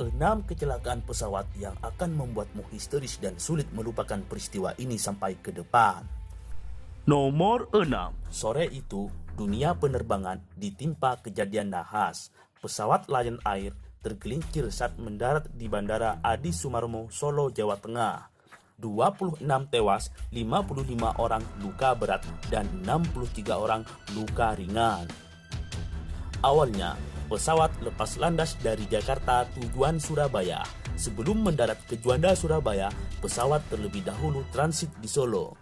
6 kecelakaan pesawat yang akan membuatmu histeris dan sulit melupakan peristiwa ini sampai ke depan. Nomor 6. Sore itu, dunia penerbangan ditimpa kejadian nahas. Pesawat Lion Air tergelincir saat mendarat di Bandara Adi Sumarmo, Solo, Jawa Tengah. 26 tewas, 55 orang luka berat, dan 63 orang luka ringan. Awalnya, pesawat lepas landas dari Jakarta tujuan Surabaya. Sebelum mendarat ke Juanda, Surabaya, pesawat terlebih dahulu transit di Solo.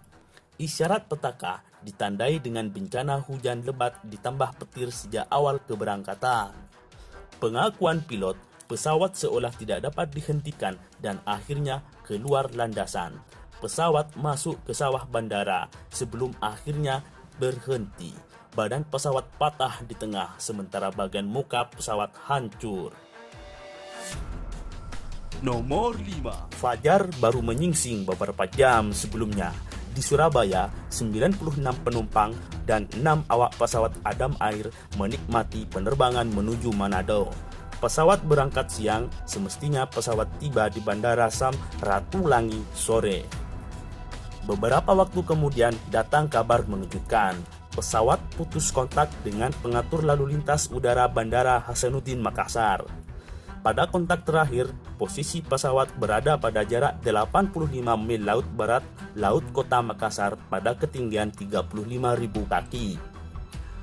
Isyarat petaka ditandai dengan bencana hujan lebat ditambah petir sejak awal keberangkatan. Pengakuan pilot, pesawat seolah tidak dapat dihentikan dan akhirnya keluar landasan. Pesawat masuk ke sawah bandara sebelum akhirnya berhenti. Badan pesawat patah di tengah, sementara bagian muka pesawat hancur. Nomor 5. Fajar baru menyingsing beberapa jam sebelumnya. Di Surabaya, 96 penumpang dan 6 awak pesawat Adam Air menikmati penerbangan menuju Manado. Pesawat berangkat siang, semestinya pesawat tiba di Bandara Sam Ratulangi sore. Beberapa waktu kemudian datang kabar mengejutkan. Pesawat putus kontak dengan pengatur lalu lintas udara Bandara Hasanuddin Makassar. Pada kontak terakhir, posisi pesawat berada pada jarak 85 mil laut barat laut kota Makassar pada ketinggian 35.000 kaki.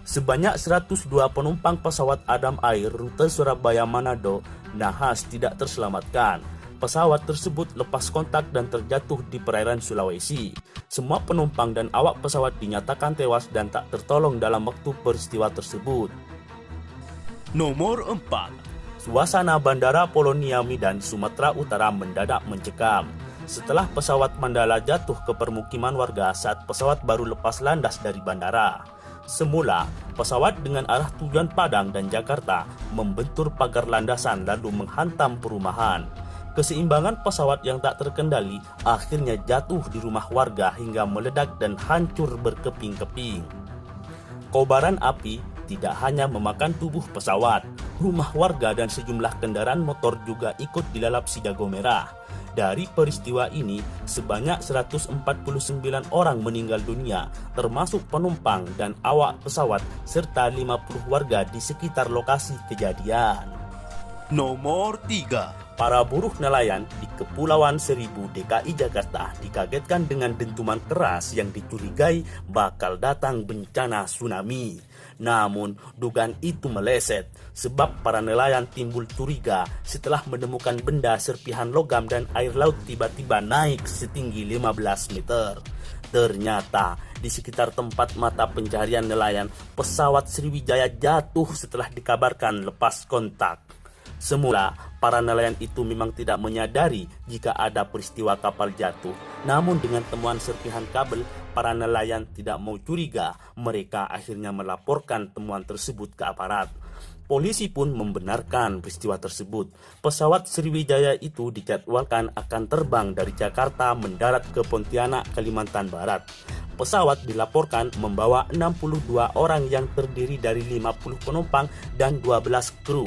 Sebanyak 102 penumpang pesawat Adam Air rute Surabaya-Manado nahas tidak terselamatkan. Pesawat tersebut lepas kontak dan terjatuh di perairan Sulawesi. Semua penumpang dan awak pesawat dinyatakan tewas dan tak tertolong dalam waktu peristiwa tersebut. Nomor 4. Suasana Bandara Polonia Medan, Sumatera Utara mendadak mencekam setelah pesawat Mandala jatuh ke permukiman warga saat pesawat baru lepas landas dari bandara. Semula, pesawat dengan arah tujuan Padang dan Jakarta membentur pagar landasan lalu menghantam perumahan. Keseimbangan pesawat yang tak terkendali akhirnya jatuh di rumah warga hingga meledak dan hancur berkeping-keping. Kobaran api tidak hanya memakan tubuh pesawat, rumah warga dan sejumlah kendaraan motor juga ikut dilalap si jago merah. Dari peristiwa ini, sebanyak 149 orang meninggal dunia, termasuk penumpang dan awak pesawat, serta 50 warga di sekitar lokasi kejadian. Nomor 3. Para buruh nelayan di Kepulauan Seribu DKI Jakarta dikagetkan dengan dentuman keras yang dicurigai bakal datang bencana tsunami. Namun, dugaan itu meleset sebab para nelayan timbul curiga setelah menemukan benda serpihan logam dan air laut tiba-tiba naik setinggi 15 meter. Ternyata, di sekitar tempat mata pencarian nelayan, pesawat Sriwijaya jatuh setelah dikabarkan lepas kontak. Semula, para nelayan itu memang tidak menyadari jika ada peristiwa kapal jatuh. Namun dengan temuan serpihan kabel, para nelayan tidak mau curiga. Mereka akhirnya melaporkan temuan tersebut ke aparat. Polisi pun membenarkan peristiwa tersebut. Pesawat Sriwijaya itu dijadwalkan akan terbang dari Jakarta mendarat ke Pontianak, Kalimantan Barat. Pesawat dilaporkan membawa 62 orang yang terdiri dari 50 penumpang dan 12 kru.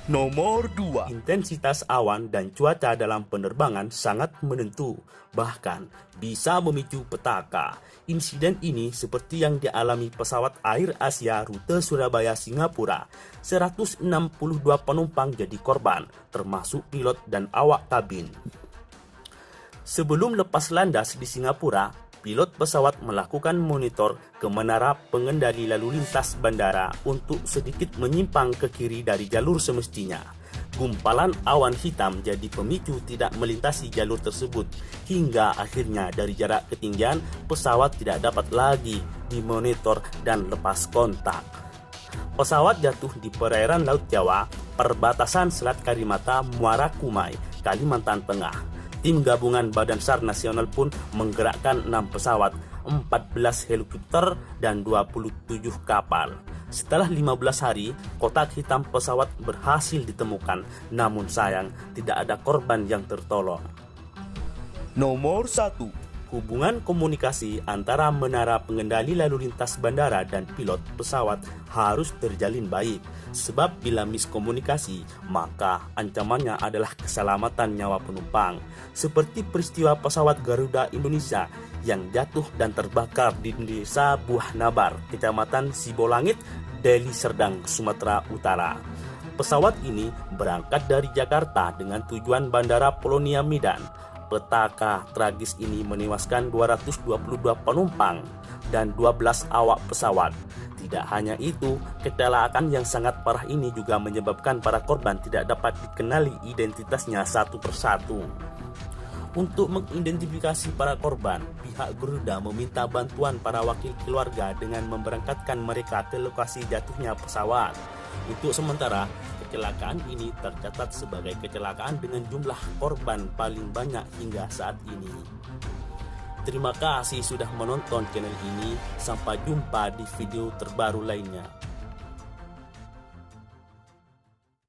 Nomor 2. Intensitas awan dan cuaca dalam penerbangan sangat menentu, bahkan bisa memicu petaka. Insiden ini seperti yang dialami pesawat Air Asia rute Surabaya-Singapura. 162 penumpang jadi korban, termasuk pilot dan awak kabin. Sebelum lepas landas di Singapura, pilot pesawat melakukan monitor ke menara pengendali lalu lintas bandara untuk sedikit menyimpang ke kiri dari jalur semestinya. Gumpalan awan hitam jadi pemicu tidak melintasi jalur tersebut, hingga akhirnya dari jarak ketinggian pesawat tidak dapat lagi dimonitor dan lepas kontak. Pesawat jatuh di perairan Laut Jawa, perbatasan Selat Karimata, Muara Kumai, Kalimantan Tengah. Tim gabungan Badan SAR Nasional pun menggerakkan 6 pesawat, 14 helikopter, dan 27 kapal. Setelah 15 hari, kotak hitam pesawat berhasil ditemukan, namun sayang tidak ada korban yang tertolong. Nomor 1. Hubungan komunikasi antara menara pengendali lalu lintas bandara dan pilot pesawat harus terjalin baik, sebab bila miskomunikasi, maka ancamannya adalah keselamatan nyawa penumpang. Seperti peristiwa pesawat Garuda Indonesia yang jatuh dan terbakar di Desa Buah Nabar, Kecamatan Sibolangit, Deli Serdang, Sumatera Utara. Pesawat ini berangkat dari Jakarta dengan tujuan Bandara Polonia Medan. Petaka tragis ini menewaskan 222 penumpang dan 12 awak pesawat. Tidak hanya itu, kecelakaan yang sangat parah ini juga menyebabkan para korban tidak dapat dikenali identitasnya satu persatu. Untuk mengidentifikasi para korban, pihak Garuda meminta bantuan para wakil keluarga dengan memberangkatkan mereka ke lokasi jatuhnya pesawat. Untuk sementara, kecelakaan ini tercatat sebagai kecelakaan dengan jumlah korban paling banyak hingga saat ini. Terima kasih sudah menonton channel ini. Sampai jumpa di video terbaru lainnya.